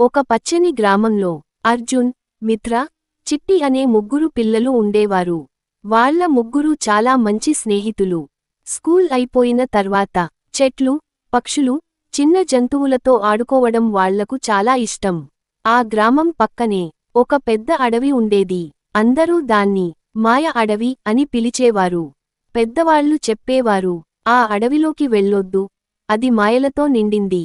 ఒక పచ్చని గ్రామంలో అర్జున్, మిత్ర, చిట్టి అనే ముగ్గురు పిల్లలు ఉండేవారు. వాళ్ళ ముగ్గురు చాలా మంచి స్నేహితులు. స్కూల్ అయిపోయిన తర్వాత చెట్లు, పక్షులు, చిన్న జంతువులతో ఆడుకోవడం వాళ్లకు చాలా ఇష్టం. ఆ గ్రామం పక్కనే ఒక పెద్ద అడవి ఉండేది. అందరూ దాన్ని మాయ అడవి అని పిలిచేవారు. పెద్దవాళ్లు చెప్పేవారు, ఆ అడవిలోకి వెళ్ళొద్దు, అది మాయలతో నిండింది.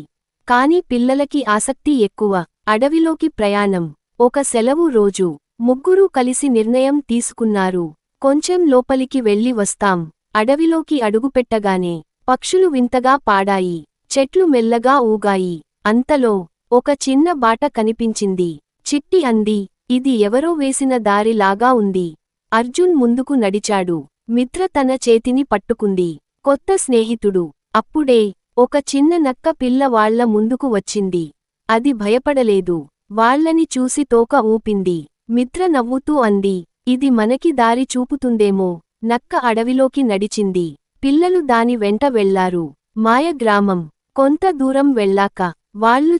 కాని పిల్లలకి ఆసక్తి ఎక్కువ. అడవిలోకి ప్రయాణం. ఒక సెలవు రోజు ముగ్గురూ కలిసి నిర్ణయం తీసుకున్నారు, కొంచెం లోపలికి వెళ్ళి వస్తాం. అడవిలోకి అడుగుపెట్టగానే పక్షులు వింతగా పాడాయి, చెట్లు మెల్లగా ఊగాయి. అంతలో ఒక చిన్న బాట కనిపించింది. చిట్టి అంది, ఇది ఎవరో వేసిన దారి లాగా ఉంది. అర్జున్ ముందుకు నడిచాడు. మిత్ర తన చేతిని పట్టుకుంది. కొత్త స్నేహితుడు. అప్పుడే ఒక చిన్న నక్క పిల్ల వాళ్ల ముందుకు వచ్చింది. అది భయపడలేదు. వాళ్లని చూసి తోక ఊపింది. మిత్ర నవ్వుతూ అంది, ఇది మనకి దారి చూపుతుందేమో. నక్క అడవిలోకి నడిచింది. పిల్లలు దాని వెంట వెళ్లారు. మాయ గ్రామం. కొంత దూరం వెళ్ళాక వాళ్ళు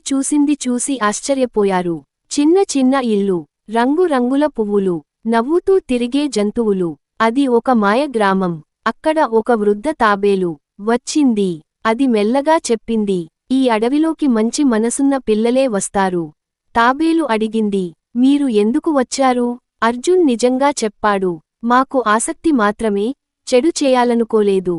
చూసి ఆశ్చర్యపోయారు. చిన్న చిన్న ఇల్లు, రంగురంగుల పువ్వులు, నవ్వుతూ తిరిగే జంతువులు. అది ఒక మాయ గ్రామం. అక్కడ ఒక వృద్ధ తాబేలు వచ్చింది. అది మెల్లగా చెప్పింది, ఈ అడవిలోకి మంచి మనసున్న పిల్లలే వస్తారు. తాబేలు అడిగింది, మీరు ఎందుకు వచ్చారు? అర్జున్ నిజంగా చెప్పాడు, మాకు ఆసక్తి మాత్రమే, చెడు చేయాలనుకోలేదు.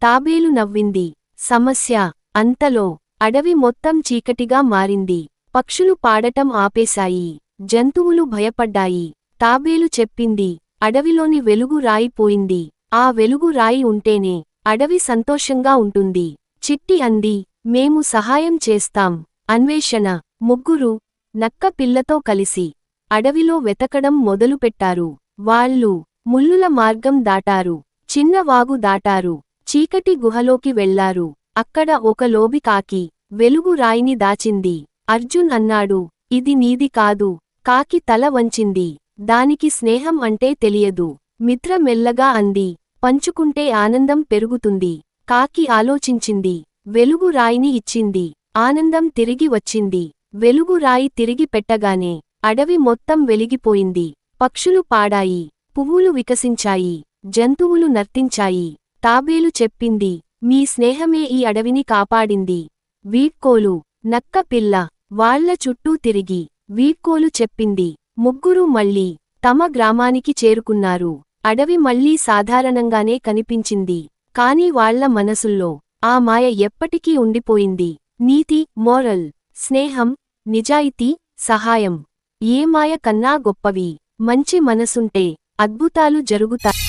తాబేలు నవ్వింది. సమస్య. అంతలో అడవి మొత్తం చీకటిగా మారింది. పక్షులు పాడటం ఆపేశాయి. జంతువులు భయపడ్డాయి. తాబేలు చెప్పింది, అడవిలోని వెలుగు రాయి పోయింది. ఆ వెలుగు రాయి ఉంటేనే అడవి సంతోషంగా ఉంటుంది. చిట్టి అంది, మేము సహాయం చేస్తాం. అన్వేషణ. ముగ్గురు నక్క పిల్లతో కలిసి అడవిలో వెతకడం మొదలుపెట్టారు. వాళ్ళు ముల్లుల మార్గం దాటారు. చిన్న వాగు దాటారు. చీకటి గుహలోకి వెళ్లారు. అక్కడ ఒక లోబి కాకి వెలుగు రాయిని దాచింది. అర్జున్ అన్నాడు, ఇది నీది కాదు. కాకి తల వంచింది. దానికి స్నేహం అంటే తెలియదు. మిత్ర మెల్లగా అంది, పంచుకుంటే ఆనందం పెరుగుతుంది. కాకి ఆలోచించింది. వెలుగు రాయిని ఇచ్చింది. ఆనందం తిరిగి వచ్చింది. వెలుగు రాయి తిరిగి పెట్టగానే అడవి మొత్తం వెలిగిపోయింది. పక్షులు పాడాయి. పువ్వులు వికసించాయి. జంతువులు నర్తించాయి. తాబేలు చెప్పింది, మీ స్నేహమే ఈ అడవిని కాపాడింది. వీడ్కోలు. నక్క పిల్ల వాళ్ల చుట్టూ తిరిగి వీడ్కోలు చెప్పింది. ముగ్గురూ మళ్ళీ తమ గ్రామానికి చేరుకున్నారు. అడవి మళ్లీ సాధారణంగానే కనిపించింది. కాని వాళ్ల మనసుల్లో ఆ మాయ ఎప్పటికీ ఉండిపోయింది. నీతి, మోరల్, స్నేహం, నిజాయితీ, సహాయం ఏ మాయ కన్నా గొప్పవి. మంచి మనసుంటే అద్భుతాలు జరుగుతాయి.